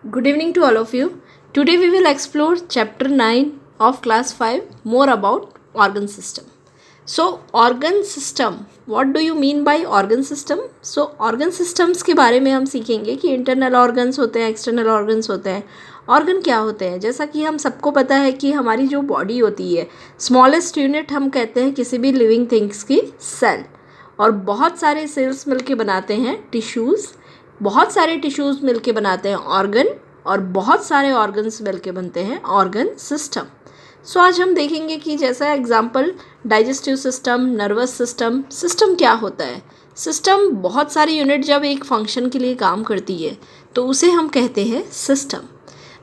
Good evening to all of you. Today we will explore chapter 9 of class 5 more about organ system. So organ system, what do you mean by organ system? So organ systems के बारे में हम सीखेंगे कि internal organs होते हैं, external organs होते हैं. ऑर्गन क्या होते हैं? जैसा कि हम सबको पता है कि हमारी जो बॉडी होती है, स्मॉलेस्ट यूनिट हम कहते हैं किसी भी लिविंग थिंग्स की सेल, और बहुत सारे सेल्स मिलके बनाते हैं टिश्यूज़, बहुत सारे टिश्यूज़ मिलके बनाते हैं ऑर्गन, और बहुत सारे ऑर्गन्स मिलके बनते हैं ऑर्गन सिस्टम. सो आज हम देखेंगे कि जैसा example digestive system, nervous system. System क्या होता है? सिस्टम बहुत सारी यूनिट जब एक फंक्शन के लिए काम करती है तो उसे हम कहते हैं system.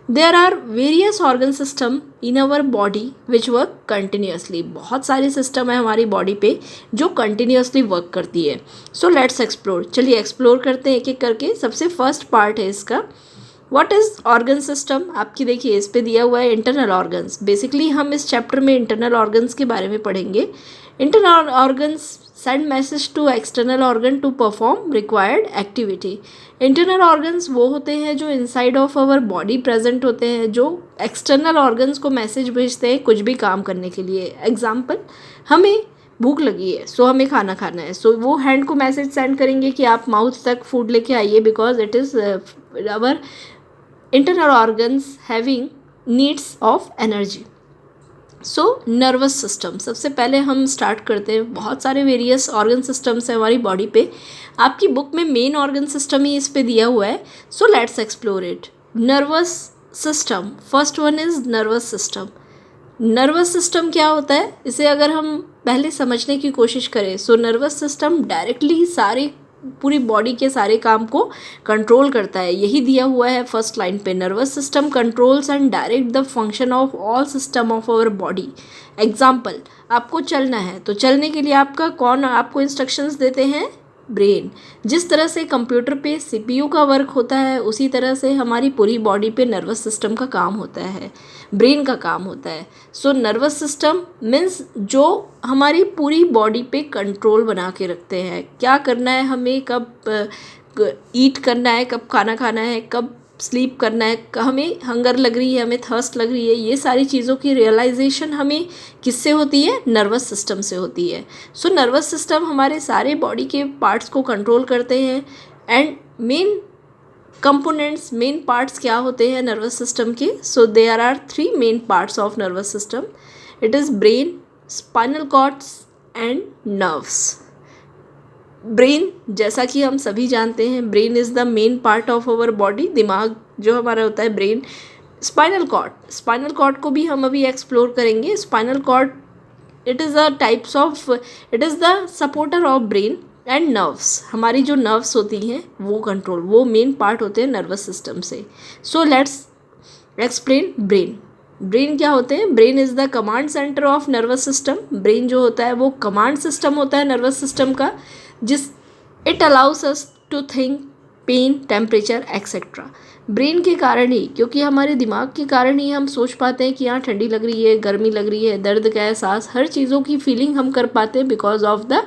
There are various organ system in our body which work continuously. बहुत सारे सिस्टम है हमारी बॉडी पे जो कंटिन्यूसली वर्क करती है. So let's explore. चलिए एक्सप्लोर करते हैं एक एक करके. सबसे फर्स्ट पार्ट है इसका, व्हाट इज़ ऑर्गन सिस्टम. आपकी देखिए इस पे दिया हुआ है इंटरनल ऑर्गन्स. बेसिकली हम इस चैप्टर में इंटरनल ऑर्गन्स के बारे में पढ़ेंगे. Internal organs send message to external organ to perform required activity. Internal organs वो होते हैं जो inside of our body present होते हैं, जो एक्सटर्नल ऑर्गन्स को मैसेज भेजते हैं कुछ भी काम करने के लिए. एग्जाम्पल, हमें भूख लगी है सो हमें खाना खाना है, सो वो हैंड को मैसेज सेंड करेंगे कि आप माउथ तक फूड लेके आइए, because it is our internal organs having needs of energy. So nervous system, सबसे पहले हम स्टार्ट करते हैं. बहुत सारे वेरियस ऑर्गन सिस्टम्स हैं हमारी बॉडी पे. आपकी बुक में मेन ऑर्गन सिस्टम ही इस पे दिया हुआ है. So let's explore it. Nervous system, first one is nervous system. Nervous system क्या होता है, इसे अगर हम पहले समझने की कोशिश करें, सो नर्वस सिस्टम डायरेक्टली पूरी बॉडी के सारे काम को कंट्रोल करता है. यही दिया हुआ है फर्स्ट लाइन पे. Nervous system controls and direct the function of all system of our body. Example, आपको चलना है तो चलने के लिए कौन आपको इंस्ट्रक्शंस देते हैं? ब्रेन. जिस तरह से कंप्यूटर पे सीपीयू का वर्क होता है उसी तरह से हमारी पूरी बॉडी पे नर्वस सिस्टम का काम होता है, ब्रेन का काम होता है. सो नर्वस सिस्टम मीन्स जो हमारी पूरी बॉडी पे कंट्रोल बना के रखते हैं. क्या करना है हमें, कब ईट करना है, कब खाना खाना है, कब स्लीप करना है, हमें हंगर लग रही है, हमें थर्स्ट लग रही है, ये सारी चीज़ों की रियलाइजेशन हमें किससे होती है? नर्वस सिस्टम से होती है. सो नर्वस सिस्टम हमारे सारे बॉडी के पार्ट्स को कंट्रोल करते हैं. And main components, main parts क्या होते हैं नर्वस सिस्टम के? So there are 3 main parts of nervous system. It is brain, spinal cords and nerves. Brain, जैसा कि हम सभी जानते हैं, brain is the main part of our body. दिमाग जो हमारा होता है brain. Spinal cord, spinal cord को भी हम अभी एक्सप्लोर करेंगे. Spinal cord it is it is the supporter of brain. And nerves, हमारी जो नर्व्स होती हैं वो मेन पार्ट होते हैं नर्वस सिस्टम से. So let's explain brain. Brain क्या होते हैं? Brain is the command centre of nervous system. Brain जो होता है वो कमांड सिस्टम होता है नर्वस सिस्टम का, it allows us to think, pain, temperature etcetera. Brain के कारण ही, क्योंकि हमारे दिमाग के कारण ही हम सोच पाते हैं कि यहाँ ठंडी लग रही है, गर्मी लग रही है, दर्द का एहसास, हर चीज़ों की फीलिंग हम कर पाते हैं because of the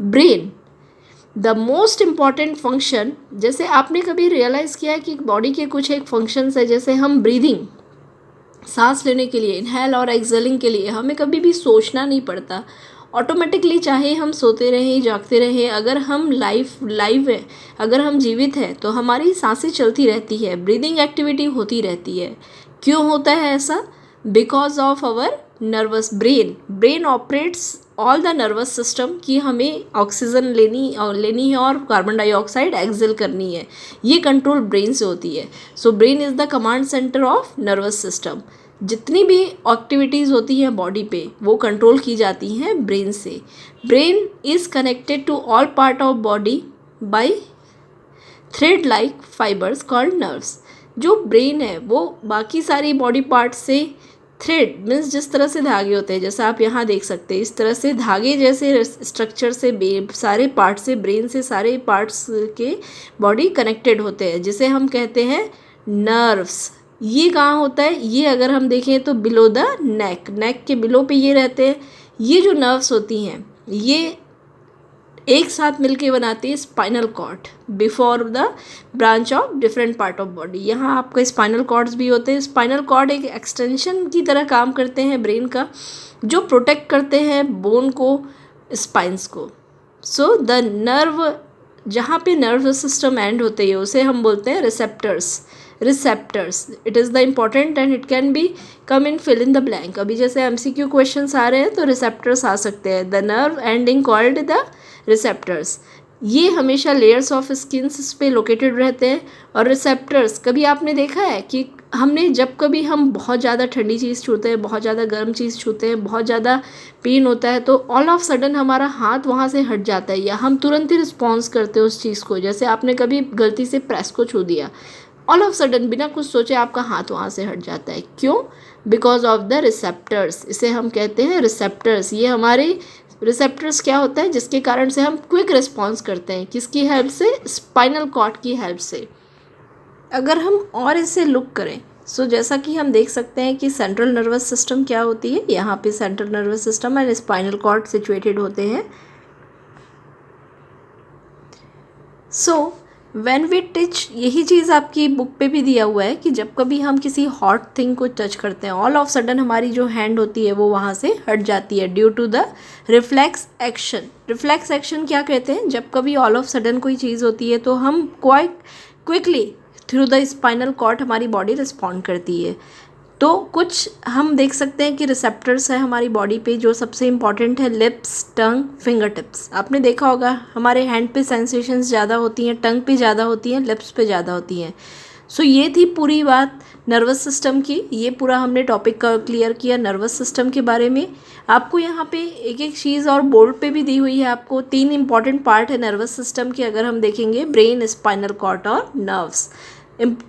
brain. The most important function, जैसे आपने कभी रियलाइज़ किया है कि बॉडी के कुछ एक फंक्शंस है, जैसे हम ब्रीदिंग, सांस लेने के लिए, इनहेल और एक्सहेलिंग के लिए हमें कभी भी सोचना नहीं पड़ता. ऑटोमेटिकली, चाहे हम सोते रहें, जागते रहें, अगर हम लाइव है, अगर हम जीवित हैं तो हमारी सांसें चलती रहती है, ब्रीदिंग एक्टिविटी होती रहती है. क्यों होता है ऐसा? Because of our nervous brain. Brain operates all the nervous system कि हमें ऑक्सीजन लेनी है और कार्बन डाइऑक्साइड एक्सहेल करनी है. ये कंट्रोल ब्रेन से होती है. So brain is the command centre of nervous system. जितनी भी एक्टिविटीज़ होती हैं बॉडी पे वो कंट्रोल की जाती हैं ब्रेन से. Brain is connected to all part of body by thread like fibres called nerves. जो ब्रेन है वो बाकी सारी बॉडी पार्ट्स से, थ्रेड मीन्स जिस तरह से धागे होते हैं, जैसा आप यहाँ देख सकते हैं, इस तरह से धागे जैसे स्ट्रक्चर से सारे पार्ट से, ब्रेन से सारे पार्ट्स के बॉडी कनेक्टेड होते हैं, जिसे हम कहते हैं नर्व्स. ये कहाँ होता है? ये अगर हम देखें तो बिलो द नेक के बिलो पे ये रहते हैं. ये जो नर्व्स होती हैं ये एक साथ मिलके बनाती है spinal cord before the branch of different part of body. यहाँ आपका स्पाइनल कॉर्ड्स भी होते हैं। स्पाइनल कॉर्ड एक एक्सटेंशन की तरह काम करते हैं ब्रेन का, जो प्रोटेक्ट करते हैं बोन को, स्पाइंस को। सो द नर्व, जहाँ पे नर्व सिस्टम एंड होते हैं उसे हम बोलते हैं receptors. Receptors, it is the important and it can be come in fill in the blank. अभी जैसे एमसीक्यू क्वेश्चंस आ रहे हैं तो रिसेप्टर्स आ सकते हैं। The nerve ending called the receptors. ये हमेशा लेयर्स ऑफ स्किन्स पे लोकेटेड रहते हैं। और रिसेप्टर्स, कभी आपने देखा है कि जब कभी हम बहुत ज़्यादा ठंडी चीज़ छूते हैं, बहुत ज़्यादा गर्म चीज़ छूते हैं, बहुत ज़्यादा पेन होता है, तो ऑल ऑफ सडन हमारा हाथ वहाँ से हट जाता है या हम तुरंत ही रिस्पॉन्स करते हैं उस चीज़ को। जैसे आपने कभी गलती से प्रेस को छू दिया, ऑल ऑफ सडन बिना कुछ सोचे आपका हाथ वहाँ से हट जाता है। क्यों? Because of the receptors. इसे हम कहते हैं रिसेप्टर्स। ये हमारे रिसेप्टर्स क्या होता है जिसके कारण से हम क्विक रिस्पॉन्स करते हैं। किसकी हेल्प से? स्पाइनल कॉर्ड की हेल्प से। अगर हम और इसे लुक करें, जैसा कि हम देख सकते हैं कि सेंट्रल नर्वस सिस्टम क्या होती है। यहाँ पे central nervous system and spinal cord situated होते हैं। व्हेन वी टच, यही चीज़ आपकी बुक पे भी दिया हुआ है कि जब कभी हम किसी हॉट थिंग को टच करते हैं, ऑल ऑफ सडन हमारी जो हैंड होती है वो वहाँ से हट जाती है due to the reflex action. Reflex action क्या कहते हैं? जब कभी ऑल ऑफ सडन कोई चीज़ होती है तो हम quite quickly through the spinal cord हमारी बॉडी रिस्पॉन्ड करती है। तो कुछ हम देख सकते हैं कि रिसेप्टर्स है हमारी बॉडी पे, जो सबसे इम्पॉर्टेंट है लिप्स, टंग, फिंगर टिप्स। आपने देखा होगा हमारे हैंड पे सेंसेशंस ज़्यादा होती हैं, टंग पे ज़्यादा होती हैं, लिप्स पे ज़्यादा होती हैं। ये थी पूरी बात नर्वस सिस्टम की। ये पूरा हमने टॉपिक का क्लियर किया नर्वस सिस्टम के बारे में। आपको यहाँ पे एक एक चीज़ और बोर्ड पे भी दी हुई है। आपको 3 इंपॉर्टेंट पार्ट है नर्वस सिस्टम के, अगर हम देखेंगे, ब्रेन, स्पाइनल कॉर्ड और नर्व्स।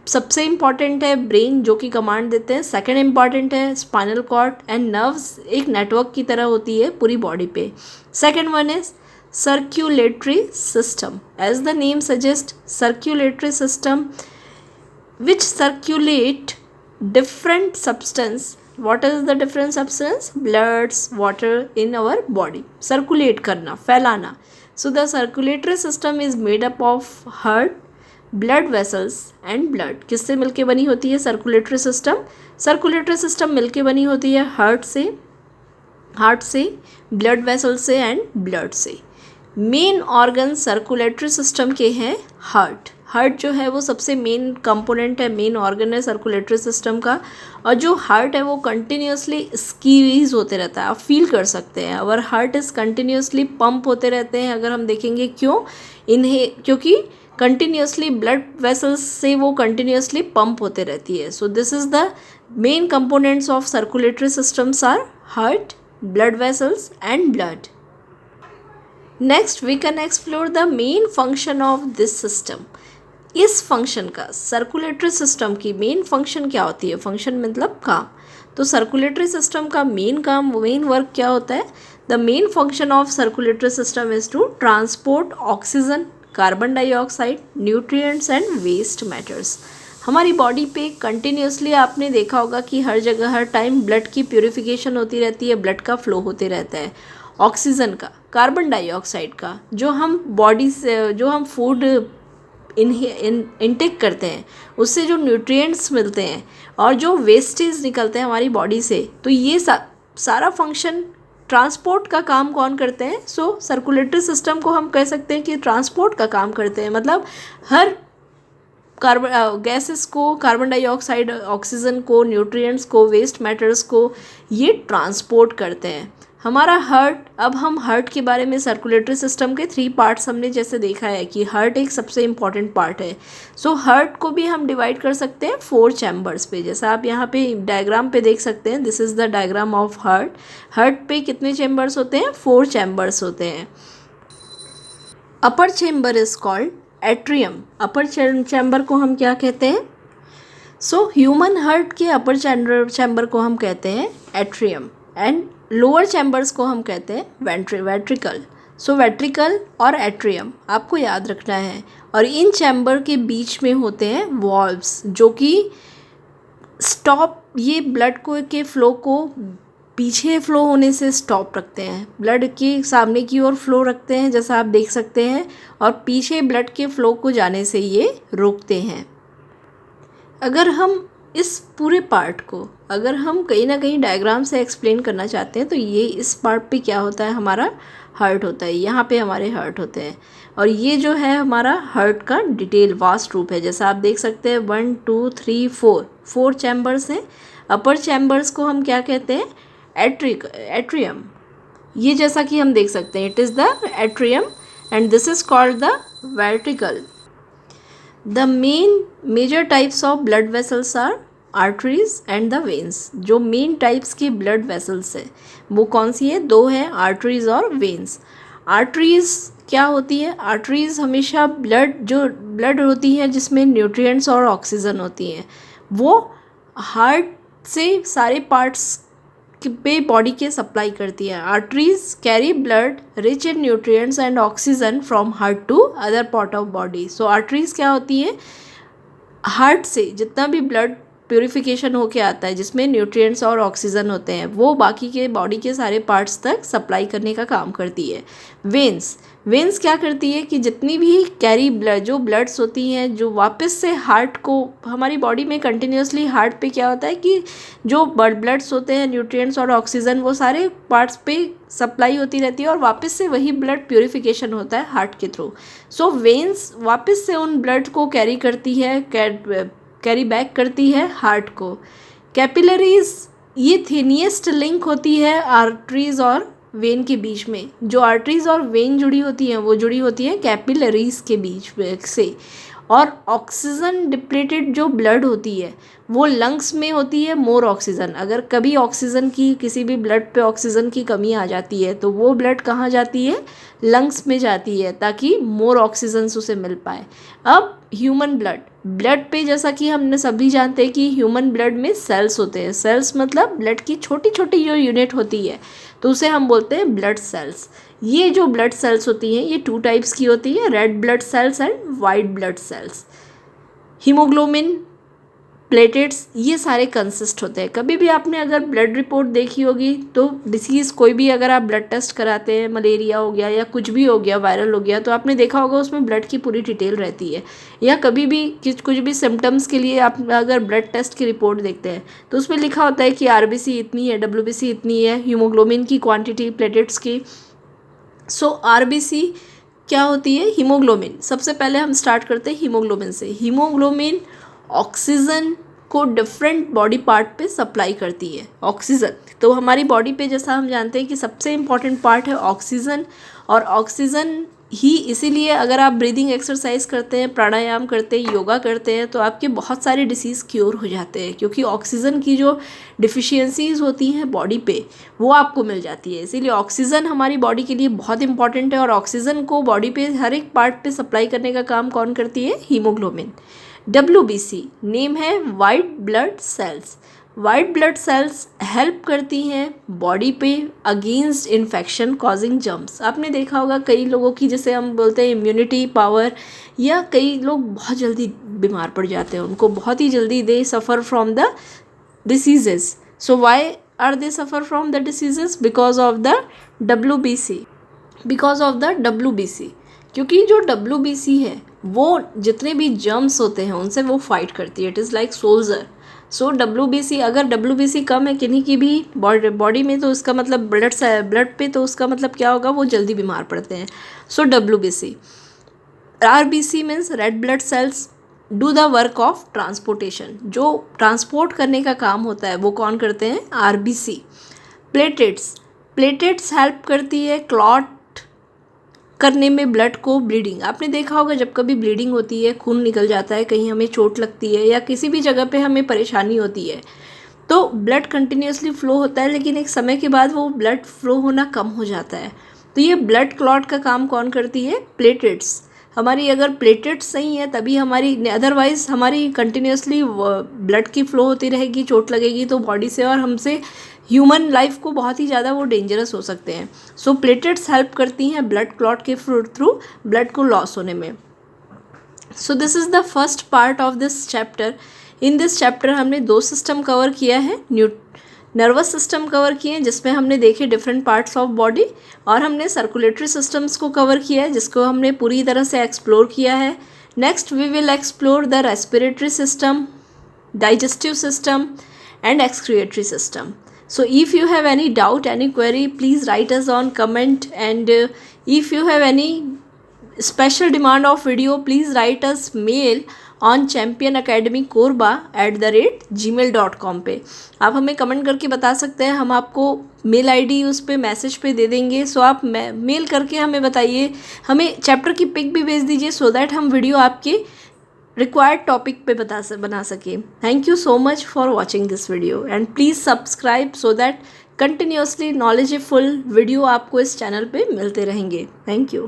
सबसे इम्पॉर्टेंट है ब्रेन जो कि कमांड देते हैं, सेकंड इम्पॉर्टेंट है स्पाइनल कॉर्ड, एंड नर्व्स एक नेटवर्क की तरह होती है पूरी बॉडी पे। Second one is circulatory system. As the name suggest, circulatory system which circulate different substance. What is the different substance? Bloods, water in our body. Circulate करना, फैलाना. So the circulatory system is made up of heart, blood vessels and blood. किससे मिलके बनी होती है circulatory system? Circulatory system मिलके बनी होती है हार्ट से, ब्लड वेसल से एंड ब्लड से। मेन ऑर्गन सर्कुलेटरी सिस्टम के हैं हार्ट। हार्ट जो है वो सबसे मेन कंपोनेंट है, मेन ऑर्गन है सर्कुलेटरी सिस्टम का। और जो हार्ट है वो कंटिन्यूसली स्क्वीज होते रहता है। आप फील कर सकते हैं our heart is continuously pump होते रहते हैं। अगर हम देखेंगे क्यों, क्योंकि कंटिन्यूसली ब्लड वेसल्स से वो कंटिन्यूसली पंप होते रहती है। So this is the main components of circulatory systems are heart, blood vessels and blood. Next we can explore the main function of this system. इस फंक्शन का, circulatory system की main function क्या होती है? Function मतलब काम। तो circulatory system का मेन काम, मेन वर्क क्या होता है? The main function of circulatory system is to transport oxygen, carbon dioxide, nutrients and waste matters. हमारी बॉडी पे कंटिन्यूसली आपने देखा होगा कि हर जगह हर टाइम ब्लड की प्यूरिफिकेशन होती रहती है, ब्लड का फ्लो होते रहता है। ऑक्सीजन का, कार्बन डाइऑक्साइड का, जो हम बॉडी से, जो हम फूड इनटेक करते हैं उससे जो न्यूट्रिएंट्स मिलते हैं और जो वेस्टेज निकलते हैं हमारी बॉडी से, तो ये सारा फंक्शन ट्रांसपोर्ट का काम कौन करते हैं? सर्कुलेटरी सिस्टम को हम कह सकते हैं कि ट्रांसपोर्ट का काम करते हैं। मतलब हर गैसेस को, कार्बन डाइऑक्साइड, ऑक्सीजन को, न्यूट्रिएंट्स को, वेस्ट मैटर्स को ये ट्रांसपोर्ट करते हैं। हमारा हार्ट, अब हम हार्ट के बारे में, सर्कुलेटरी सिस्टम के 3 पार्ट्स हमने जैसे देखा है कि हार्ट एक सबसे इम्पॉर्टेंट पार्ट है। हार्ट को भी हम डिवाइड कर सकते हैं 4 चैम्बर्स पे। जैसा आप यहाँ पे डायग्राम पे देख सकते हैं, this is the diagram of heart. Heart पे कितने चैम्बर्स होते हैं? 4 चैम्बर्स होते हैं। Upper chamber is called atrium. Upper chamber को हम क्या कहते हैं? ह्यूमन हार्ट के अपर चैम्बर को हम कहते हैं एट्रियम, एंड लोअर चैम्बर्स को हम कहते हैं वेंट्रिकल। वेंट्रिकल और एट्रियम आपको याद रखना है। और इन चैम्बर के बीच में होते हैं वॉल्व्स, जो कि स्टॉप ये ब्लड को के फ्लो को पीछे फ्लो होने से स्टॉप रखते हैं, ब्लड के सामने की ओर फ्लो रखते हैं जैसा आप देख सकते हैं, और पीछे ब्लड के फ्लो को जाने से ये रोकते हैं। अगर हम इस पूरे पार्ट को अगर हम कहीं ना कहीं डायग्राम से एक्सप्लेन करना चाहते हैं तो ये इस पार्ट पे क्या होता है, हमारा हार्ट होता है, यहाँ पे हमारे हार्ट होते हैं, और ये जो है हमारा हार्ट का डिटेल वास्ट रूप है। जैसा आप देख सकते हैं 1 2 3 4 चैम्बर्स हैं। अपर चैम्बर्स को हम क्या कहते हैं, एट्रियम। ये जैसा कि हम देख सकते हैं, it is the atrium and this is called the ventricle. The major types of blood vessels are arteries and the veins. जो मेन टाइप्स की ब्लड वेसल्स है वो कौन सी है, दो है, आर्टरीज और वेन्स। आर्टरीज क्या होती है, आर्टरीज हमेशा ब्लड होती है जिसमें न्यूट्रिएंट्स और ऑक्सीजन होती हैं, वो हार्ट से सारे पार्ट्स पे बॉडी के सप्लाई करती है। Arteries carry blood rich in nutrients and oxygen from heart to other part of body. So arteries क्या होती है, हार्ट से जितना भी ब्लड प्यूरिफिकेशन होके आता है जिसमें न्यूट्रिएंट्स और ऑक्सीजन होते हैं वो बाकी के बॉडी के सारे पार्ट्स तक सप्लाई करने का काम करती है। वेन्स क्या करती है कि जितनी भी कैरी ब्लड जो ब्लड्स होती हैं जो वापस से हार्ट को, हमारी बॉडी में कंटिन्यूसली हार्ट पे क्या होता है कि जो ब्लड्स होते हैं न्यूट्रिएंट्स और ऑक्सीजन वो सारे पार्ट्स पे सप्लाई होती रहती है और वापस से वही ब्लड प्यूरिफिकेशन होता है हार्ट के थ्रू। सो वेन्स वापस से उन ब्लड को कैरी बैक करती है हार्ट को। कैपिलरीज ये थिनीएस्ट लिंक होती है आर्टरीज और वेन के बीच में। जो आर्टरीज और वेन जुड़ी होती हैं वो जुड़ी होती है कैपिलरीज के बीच से। और ऑक्सीजन डिप्लीटेड जो ब्लड होती है वो लंग्स में होती है मोर ऑक्सीजन। अगर कभी ऑक्सीजन की किसी भी ब्लड पे ऑक्सीजन की कमी आ जाती है तो वो ब्लड कहाँ जाती है, लंग्स में जाती है ताकि मोर ऑक्सीजन उसे मिल पाए। अब ह्यूमन ब्लड पे जैसा कि हमने सभी जानते हैं कि ह्यूमन ब्लड में सेल्स होते हैं। सेल्स मतलब ब्लड की छोटी छोटी जो यूनिट होती है तो उसे हम बोलते हैं ब्लड सेल्स। ये जो ब्लड सेल्स होती हैं ये 2 टाइप्स की होती है, red blood cells and white blood cells. Haemoglobin, platelets ये सारे कंसिस्ट होते हैं। कभी भी आपने अगर ब्लड रिपोर्ट देखी होगी तो डिसीज़ कोई भी अगर आप ब्लड टेस्ट कराते हैं, मलेरिया हो गया या कुछ भी हो गया, वायरल हो गया, तो आपने देखा होगा उसमें ब्लड की पूरी डिटेल रहती है। या कभी भी कुछ भी सिम्टम्स के लिए आप अगर ब्लड टेस्ट की रिपोर्ट देखते हैं तो उसमें लिखा होता है कि आरबीसी इतनी है, डब्ल्यूबीसी इतनी है, हीमोग्लोबिन की क्वान्टिटी, प्लेटेट्स की। सो आरबीसी क्या होती है, हीमोग्लोबिन। सबसे पहले हम स्टार्ट करते हैं हीमोग्लोबिन से। हीमोग्लोबिन ऑक्सीजन को डिफरेंट बॉडी पार्ट पे सप्लाई करती है। ऑक्सीजन तो हमारी बॉडी पे जैसा हम जानते हैं कि सबसे इम्पॉर्टेंट पार्ट है ऑक्सीजन, और ऑक्सीजन ही इसीलिए अगर आप ब्रीदिंग एक्सरसाइज करते हैं, प्राणायाम करते हैं, योगा करते हैं तो आपके बहुत सारे डिसीज़ क्योर हो जाते हैं, क्योंकि ऑक्सीजन की जो डिफिशियंसीज होती हैं बॉडी पे वो आपको मिल जाती है। इसीलिए ऑक्सीजन हमारी बॉडी के लिए बहुत इंपॉर्टेंट है, और ऑक्सीजन को बॉडी पे हर एक पार्ट पे सप्लाई करने का काम कौन करती है, हीमोग्लोबिन। WBC नेम है white blood sales. White blood sales help करती हैं बॉडी पे अगेंस्ट इन्फेक्शन कॉजिंग जर्म्स। आपने देखा होगा कई लोगों की, जैसे हम बोलते हैं इम्यूनिटी पावर, या कई लोग बहुत जल्दी बीमार पड़ जाते हैं, उनको बहुत ही जल्दी they suffer from the diseases. So why are they suffer from the diseases, because of the WBC। Because of the WBC, क्योंकि जो WBC है वो जितने भी जर्म्स होते हैं उनसे वो फाइट करती है। It is like soldier. So WBC, अगर WBC कम है किन्हीं की भी बॉडी में तो उसका मतलब ब्लड पे, तो उसका मतलब क्या होगा, वो जल्दी बीमार पड़ते हैं। सो WBC। RBC means red blood sales do the work of transportation. जो ट्रांसपोर्ट करने का काम होता है वो कौन करते हैं, RBC। प्लेटेट्स हेल्प करती है क्लॉट करने में ब्लड को, ब्लीडिंग। आपने देखा होगा जब कभी ब्लीडिंग होती है, खून निकल जाता है, कहीं हमें चोट लगती है या किसी भी जगह पे हमें परेशानी होती है तो ब्लड कंटिन्यूसली फ्लो होता है, लेकिन एक समय के बाद वो ब्लड फ्लो होना कम हो जाता है। तो ये ब्लड क्लॉट का काम कौन करती है, प्लेटेट्स। हमारी अगर प्लेटेट्स सही है तभी हमारी, अदरवाइज हमारी कंटिन्यूसली ब्लड की फ्लो होती रहेगी, चोट लगेगी तो बॉडी से, और हमसे ह्यूमन लाइफ को बहुत ही ज़्यादा वो डेंजरस हो सकते हैं। सो प्लेटेट्स हेल्प करती हैं ब्लड क्लॉट के थ्रू ब्लड को लॉस होने में। सो this is the first part of this chapter. In this chapter हमने 2 सिस्टम कवर किया है, नर्वस सिस्टम कवर किए हैं जिसमें हमने देखे डिफरेंट पार्ट्स ऑफ बॉडी, और हमने सर्कुलेटरी सिस्टम्स को कवर किया है जिसको हमने पूरी तरह से एक्सप्लोर किया है. Next we will explore the respiratory system, digestive system and excretory system. So if you have any doubt, any query, please write us on comment, and if you have any special demand of video, please write us mail on championacademykorba@gmail.com पे. आप हमें comment करके बता सकते हैं, हम आपको mail ID उस पर मैसेज पे दे देंगे. सो आप मेल करके हमें बताइए, हमें चैप्टर की पिक भी भेज दीजिए सो दैट हम वीडियो आपके रिक्वायर्ड टॉपिक पे बना सके. Thank you so much for watching this video and please subscribe so that continuously knowledgeful video आपको इस चैनल पे मिलते रहेंगे. Thank you.